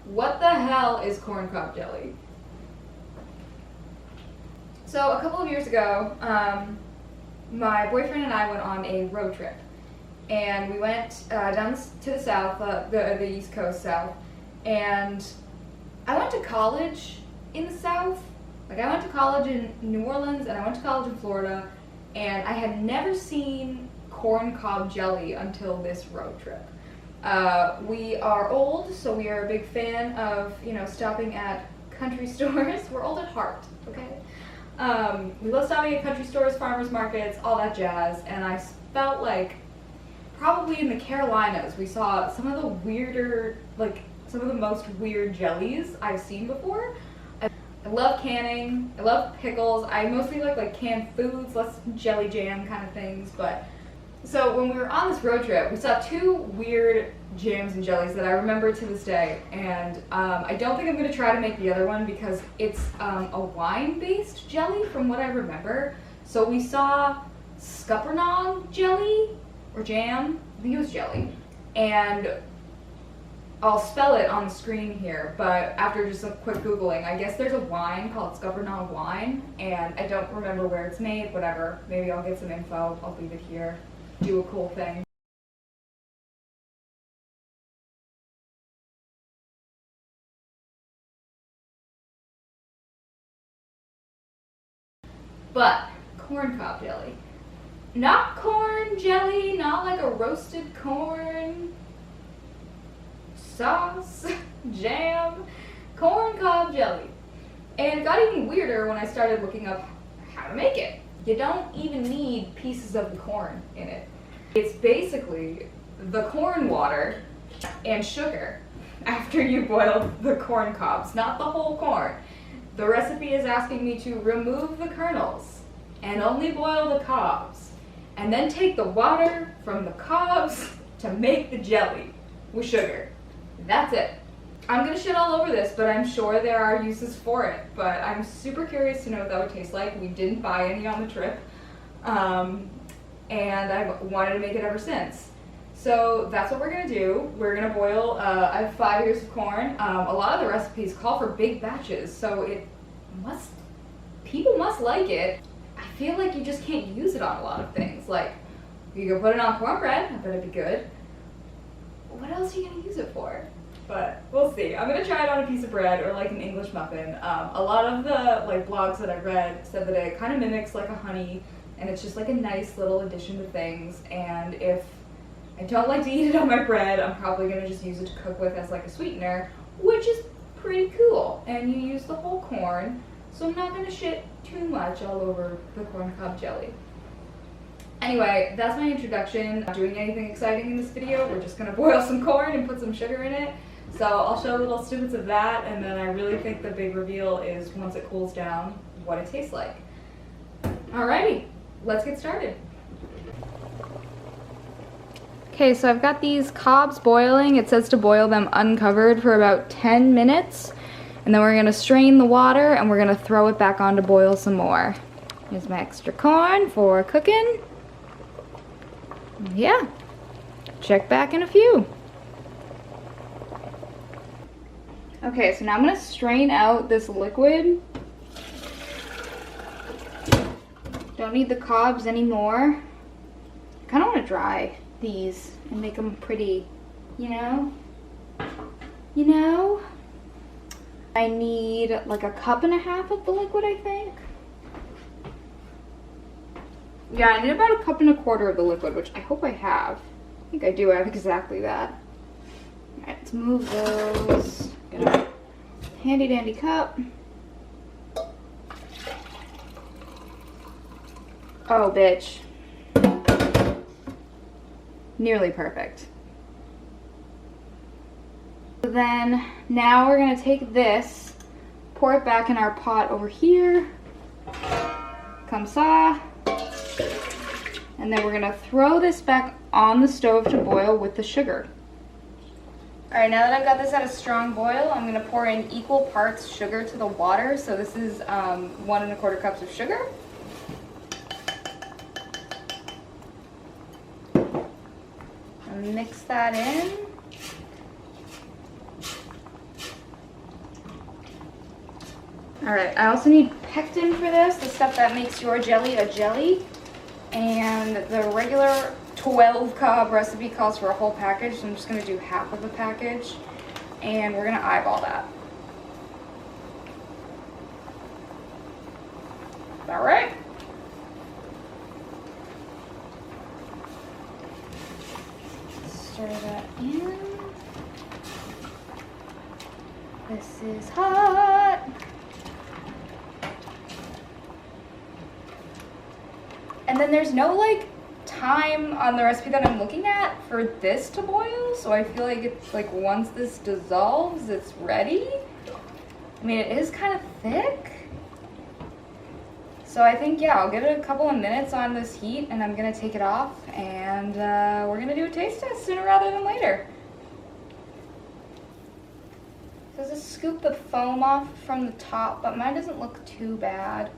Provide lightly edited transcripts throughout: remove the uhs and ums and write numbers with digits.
What the hell is corn cob jelly? So a couple of years ago, my boyfriend and I went on a road trip, and we went down to the south, the East Coast South, and I went to college in the South. Like, I went to college in New Orleans and I went to college in Florida, and I had never seen corn cob jelly until this road trip. We are old, so we are a big fan of, stopping at country stores. We're old at heart, okay? We love stopping at country stores, farmers markets, all that jazz, and I felt like probably in the Carolinas we saw some of the weirder, some of the most weird jellies I've seen before. I love canning, I love pickles, I mostly like canned foods, less jelly jam kind of things, but so when we were on this road trip, we saw two weird jams and jellies that I remember to this day, and I don't think I'm going to try to make the other one because it's a wine-based jelly from what I remember. So we saw Scuppernong jelly, or jam, I think it was jelly, and I'll spell it on the screen here, but after just a quick Googling, I guess there's a wine called Scuppernong wine, and I don't remember where it's made, whatever. Maybe I'll get some info, I'll leave it here, do a cool thing. But, corn cob jelly. Not corn jelly, not like a roasted corn sauce, jam, corn cob jelly. And it got even weirder when I started looking up how to make it. You don't even need pieces of the corn in it. It's basically the corn water and sugar after you boil the corn cobs, not the whole corn. The recipe is asking me to remove the kernels and only boil the cobs, and then take the water from the cobs to make the jelly with sugar. That's it. I'm gonna shit all over this, but I'm sure there are uses for it. But I'm super curious to know what that would taste like. We didn't buy any on the trip, and I've wanted to make it ever since. So that's what we're gonna do. We're gonna boil, I have 5 ears of corn. A lot of the recipes call for big batches, so people must like it. I feel like you just can't use it on a lot of things. Like, you can put it on cornbread, I bet it'd be good. What else are you gonna use it for? But we'll see. I'm gonna try it on a piece of bread or like an English muffin. A lot of the blogs that I've read said that it kind of mimics like a honey, and it's just like a nice little addition to things. And if I don't like to eat it on my bread, I'm probably gonna just use it to cook with as like a sweetener, which is pretty cool. And you use the whole corn, so I'm not gonna shit too much all over the corn cob jelly. Anyway, that's my introduction. Not doing anything exciting in this video. We're just gonna boil some corn and put some sugar in it. So I'll show little snippets of that, and then I really think the big reveal is once it cools down, what it tastes like. Alrighty, let's get started. Okay, so I've got these cobs boiling. It says to boil them uncovered for about 10 minutes. And then we're gonna strain the water and we're gonna throw it back on to boil some more. Here's my extra corn for cooking. Yeah, check back in a few. Okay, so now I'm gonna strain out this liquid. Don't need the cobs anymore. I kinda wanna dry these and make them pretty, you know? I need like 1.5 cups of the liquid, I think. Yeah, I need about 1.25 cups of the liquid, which I hope I have. I think I do have exactly that. Alright, let's move those. Get a handy dandy cup. Oh, bitch. Nearly perfect. So then, now we're gonna take this, pour it back in our pot over here. Comme ça. And then we're gonna throw this back on the stove to boil with the sugar. All right, now that I've got this at a strong boil, I'm gonna pour in equal parts sugar to the water. So this is 1.25 cups of sugar. And mix that in. All right, I also need pectin for this, the stuff that makes your jelly a jelly. And the regular 12 carb recipe calls for a whole package, so I'm just gonna do half of a package. And we're gonna eyeball that. All right. Stir that in. This is hot. And then there's no like time on the recipe that I'm looking at for this to boil, so I feel like it's like once this dissolves, it's ready. I mean, it is kind of thick. So I think, yeah, I'll give it a couple of minutes on this heat and I'm gonna take it off and we're gonna do a taste test sooner rather than later. So just scoop the foam off from the top, but mine doesn't look too bad.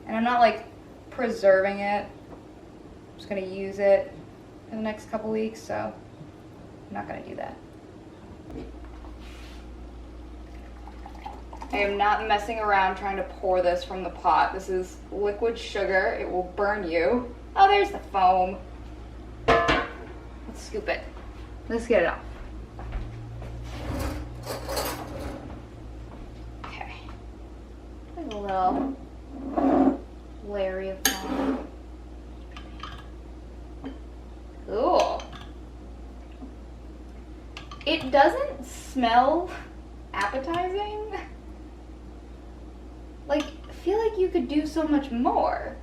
And I'm not like preserving it. I'm just gonna use it for the next couple weeks, so I'm not gonna do that. I am not messing around trying to pour this from the pot. This is liquid sugar. It will burn you. Oh, there's the foam. Let's scoop it. Let's get it off. Okay. There's a little layer of foam. Cool. It doesn't smell appetizing. Like, I feel like you could do so much more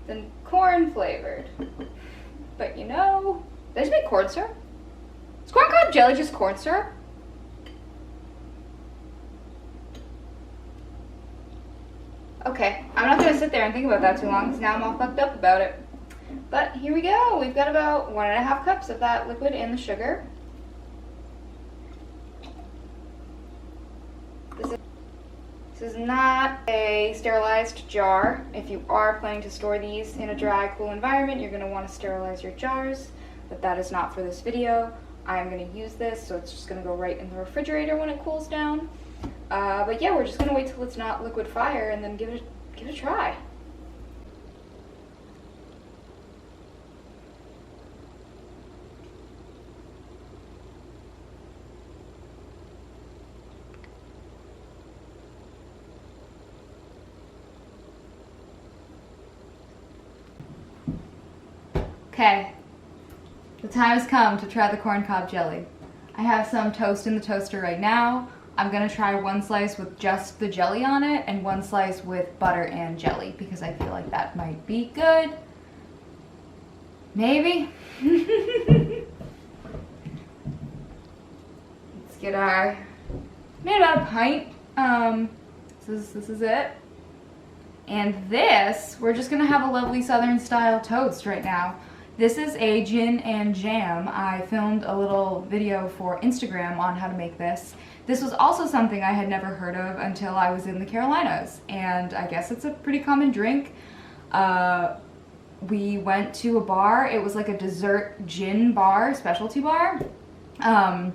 than corn flavored. But you know, they just make corn syrup. Is corn cob jelly just corn syrup? Okay, I'm not gonna sit there and think about that too long because now I'm all fucked up about it. But here we go. We've got about 1.5 cups of that liquid in the sugar. This is not a sterilized jar. If you are planning to store these in a dry, cool environment, you're gonna wanna sterilize your jars, but that is not for this video. I'm gonna use this, so it's just gonna go right in the refrigerator when it cools down. But yeah, we're just gonna wait till it's not liquid fire and then give it a try. Okay, the time has come to try the corn cob jelly. I have some toast in the toaster right now. I'm gonna try one slice with just the jelly on it and one slice with butter and jelly because I feel like that might be good. Maybe. Let's get our, made about a pint. This is it. And this, we're just gonna have a lovely Southern style toast right now. This is a gin and jam. I filmed a little video for Instagram on how to make this. This was also something I had never heard of until I was in the Carolinas, and I guess it's a pretty common drink. We went to a bar. It was like a dessert gin bar, specialty bar. And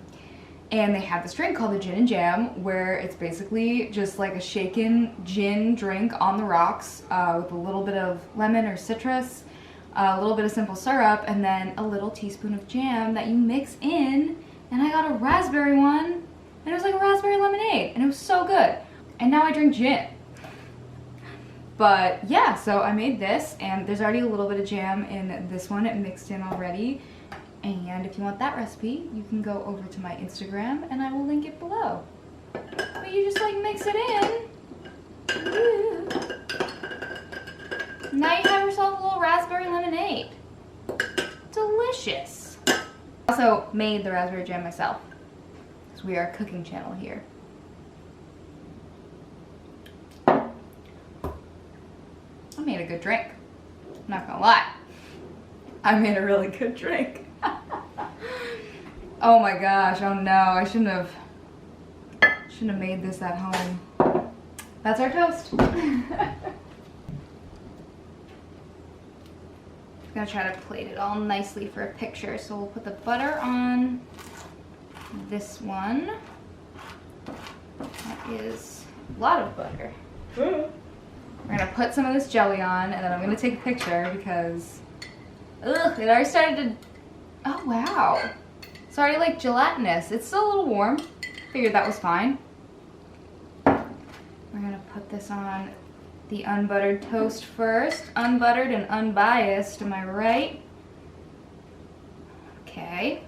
they had this drink called the gin and jam, where it's basically just like a shaken gin drink on the rocks with a little bit of lemon or citrus, a little bit of simple syrup, and then a little teaspoon of jam that you mix in. And I got a raspberry one, and it was like a raspberry lemonade, and it was so good. And now I drink gin. But yeah, so I made this, and there's already a little bit of jam in this one. It mixed in already. And if you want that recipe, you can go over to my Instagram, and I will link it below. But you just like mix it in. Ooh. Now you have yourself a little raspberry lemonade. Delicious. I also made the raspberry jam myself, because we are a cooking channel here. I made a good drink. I'm not gonna lie. I made a really good drink. Oh my gosh, oh no, I shouldn't have made this at home. That's our toast. I'm gonna try to plate it all nicely for a picture. So we'll put the butter on this one. That is a lot of butter. We're gonna put some of this jelly on, and then I'm gonna take a picture because, ugh, it already started to, oh wow. It's already like gelatinous. It's still a little warm. Figured that was fine. We're gonna put this on the unbuttered toast first. Unbuttered and unbiased, am I right? Okay.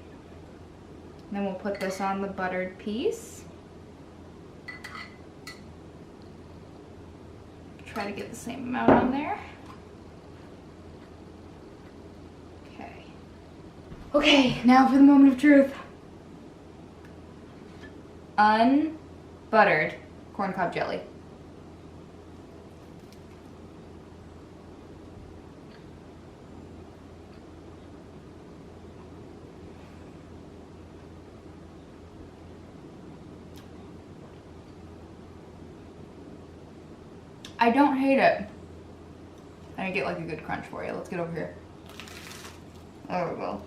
Then we'll put this on the buttered piece. Try to get the same amount on there. Okay. Okay, now for the moment of truth. Unbuttered corncob jelly. I don't hate it. I get like a good crunch for you. Let's get over here. There we go.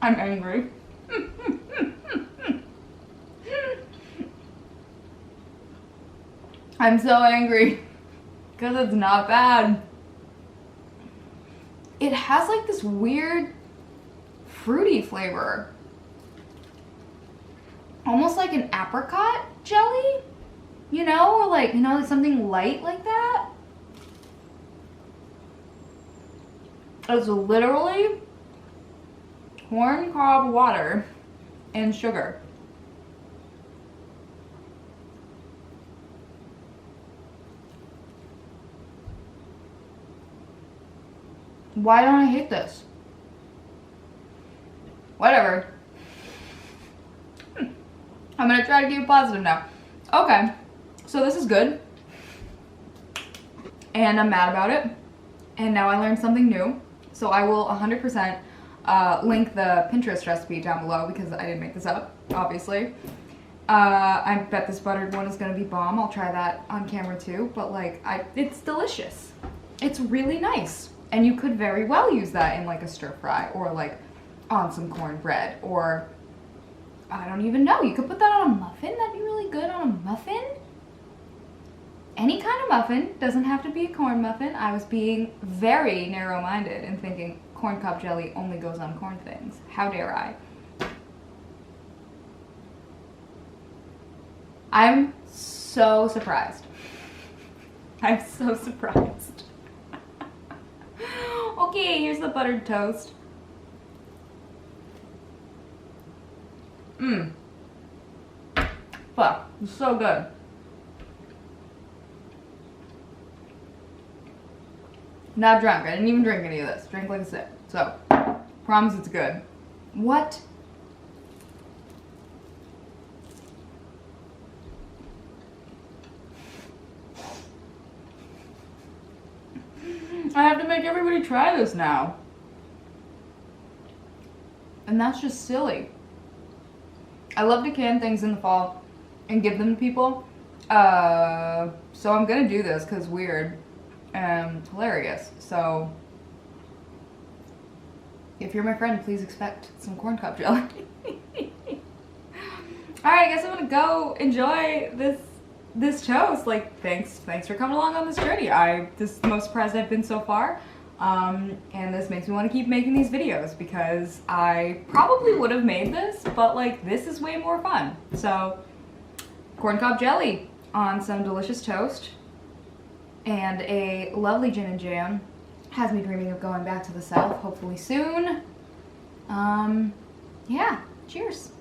I'm angry. I'm so angry because it's not bad. It has like this weird fruity flavor. Almost like an apricot jelly, you know, or like, you know, like something light like that. It's literally corn cob water and sugar. Why don't I hate this? Whatever. I'm gonna try to keep it positive now. Okay, so this is good. And I'm mad about it. And now I learned something new. So I will 100% link the Pinterest recipe down below because I didn't make this up, obviously. I bet this buttered one is gonna be bomb. I'll try that on camera too, but like, it's delicious. It's really nice. And you could very well use that in like a stir fry or like on some cornbread or I don't even know. You could put that on a muffin. That'd be really good on a muffin. Any kind of muffin. Doesn't have to be a corn muffin. I was being very narrow-minded and thinking corncob jelly only goes on corn things. How dare I? I'm so surprised. I'm so surprised. Okay, here's the buttered toast. Mmm. Fuck, it's so good. Not drunk. I didn't even drink any of this. Drink like a sip. So, promise it's good. What? I have to make everybody try this now. And that's just silly. I love to can things in the fall and give them to people. So I'm gonna do this because weird and hilarious. So if you're my friend, please expect some corncob jelly. Alright, I guess I'm gonna go enjoy this toast. Like, thanks for coming along on this journey. This is the most surprised I've been so far. And this makes me want to keep making these videos because I probably would have made this, but like this is way more fun. So corncob jelly on some delicious toast and a lovely gin and jam has me dreaming of going back to the South hopefully soon. Yeah, cheers.